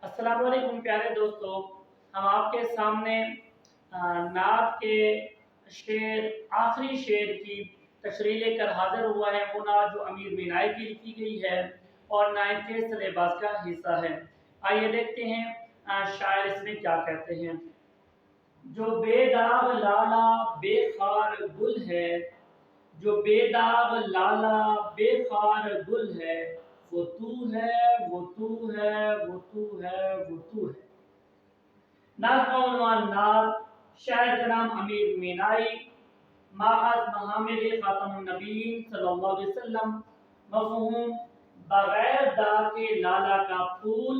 अस्सलाम वालेकुम प्यारे दोस्तों, हम आपके सामने नात के आखिरी शेर की तशरीह लेकर हाजिर हुआ है। वो नात जो अमीर मीनाई की लिखी गई है और 9th के सिलेबस का हिस्सा है। आइए देखते हैं शायर इसमें क्या कहते हैं। जो बेदाग लाला बेखार गुल है, जो बेदाग लाला बेखार गुल है, वो तू है, वो तू है, वो तू है, वो तू है। नात का उन्वान नात, शायर का नाम अमीर मीनाई, माहज महामिर खातमुन नबीय्यीन सल्लल्लाहु अलैहि वसल्लम। मफ़हूम बगैर दाग के लाला का फूल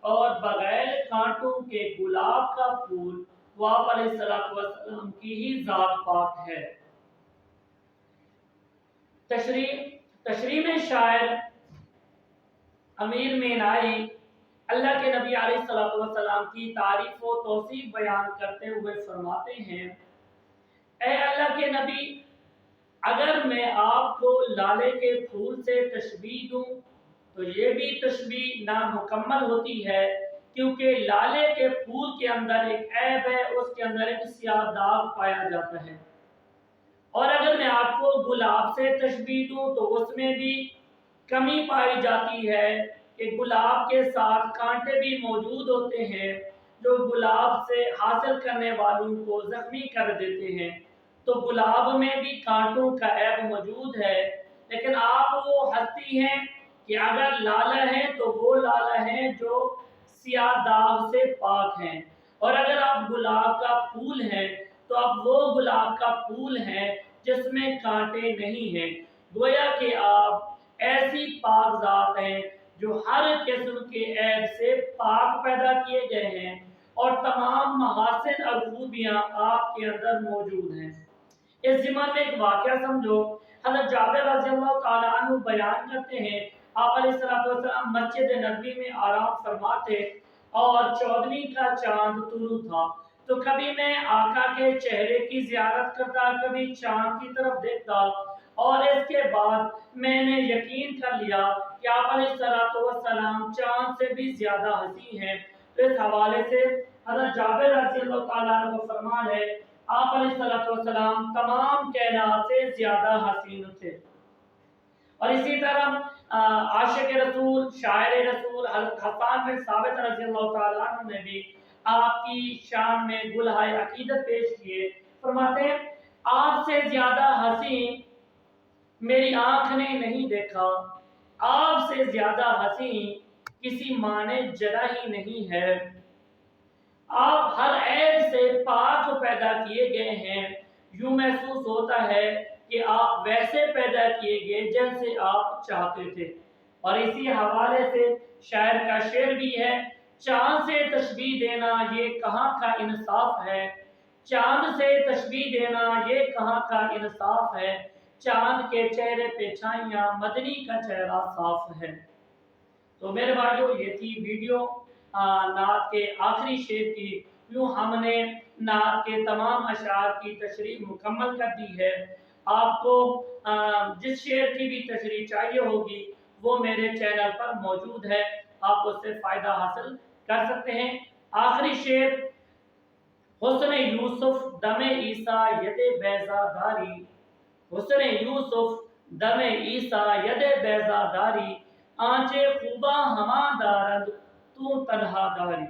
और बगैर कांटों के गुलाब का फूल वो आप अलैहिस्सलातु वस्सलाम की ही जात पाक है। तशरीह में शायर अमीर मीनाई अल्लाह के नबी अलैहिस्सलातु वस्सलाम की तारीफ व तौसीफ बयान करते हुए फरमाते हैं, ऐ अल्लाह के नबी, अगर मैं आपको लाले के फूल से तशबीह दूं तो ये भी तशबीह नामुकम्मल होती है, क्योंकि लाले के फूल के अंदर एक ऐब है, उसके अंदर एक स्याह दाग पाया जाता है। और अगर मैं आपको गुलाब से तशबीह दूं तो उसमें भी कमी पाई जाती है कि गुलाब के साथ कांटे भी मौजूद होते हैं जो गुलाब से हासिल करने वालों को जख्मी कर देते हैं। तो गुलाब में भी कांटों का ऐब मौजूद है, लेकिन आप वो हस्ती हैं कि अगर लाला है तो वो लाला है जो सियाह दाग से पाक हैं, और अगर आप गुलाब का फूल हैं तो आप वो गुलाब का फूल हैं जिसमें कांटे नहीं हैं। गोया कि आप ऐसी पाक ज़ात हैं जो हर किस्म के ऐब से पाक पैदा किए गए हैं और तमाम महासिन और खूबियाँ आपके अंदर मौजूद हैं। इस ज़िमन में एक वाक़या समझो। हज़रत जाबिर रज़ियल्लाहु ताला अन्हु बयान करते हैं, आप अलैहिस्सलातु वस्सलाम मस्जिद नबवी में आराम फरमाते और 14वीं का चांद तुलू था। तो कभी मैं आका के चेहरे की ज़ियारत करता, कभी चांद की तरफ देखता, और इसके बाद मैंने यकीन कर लिया कि आप अलैहिस्सलातु वस्सलाम चांद से भी ज़्यादा हसी हैं। तो इस हवाले से हज़रत जाबिर रज़ियल्लाहु ताला अन्हु का फरमान है, आप अलैहिस्सलातु वस्सलाम तमाम कायनात से ज़्यादा हसीन थे। और इसी तरह आशिक रसूल, शायर रसूल हज़रत हसन बिन साबित रज़ियल्लाहु ताला अन्हु ने भी आपकी शान में गुलहाए अकीदत पेश किए। फरमाते हैं, आपसे ज़्यादा हसीन मेरी आँख ने नहीं देखा, आपसे ज़्यादा हसीन किसी माँ ने जना ही नहीं है। आप हर ऐब से पाक पैदा किए गए हैं, यूं महसूस होता है कि आप वैसे पैदा किए गए जैसे आप चाहते थे। और इसी हवाले से शायर का शेर भी है, चांद से तशबीह देना ये कहाँ का इंसाफ है, चांद से तशबीह देना ये कहाँ का इंसाफ है, चांद के चेहरे पे छाइयाँ मदनी का चेहरा साफ है। तो मेरे भाइयों, ये थी वीडियो नात के आखिरी शेर की। यूँ हमने नात के तमाम अशार की तशरीह मुकम्मल कर दी है। आपको जिस शेर की भी तशरीह चाहिए होगी वो मेरे चैनल पर मौजूद है, आप उससे फ़ायदा हासिल कर सकते हैं। आखिरी शेर, हुस्न यूसुफ दमे ईसा यदे बैज़ादारी, हुस्न यूसुफ दमे ईसा यदे बैज़ादारी, आंचे खूबा हमा दारद तू तन्हा दारी।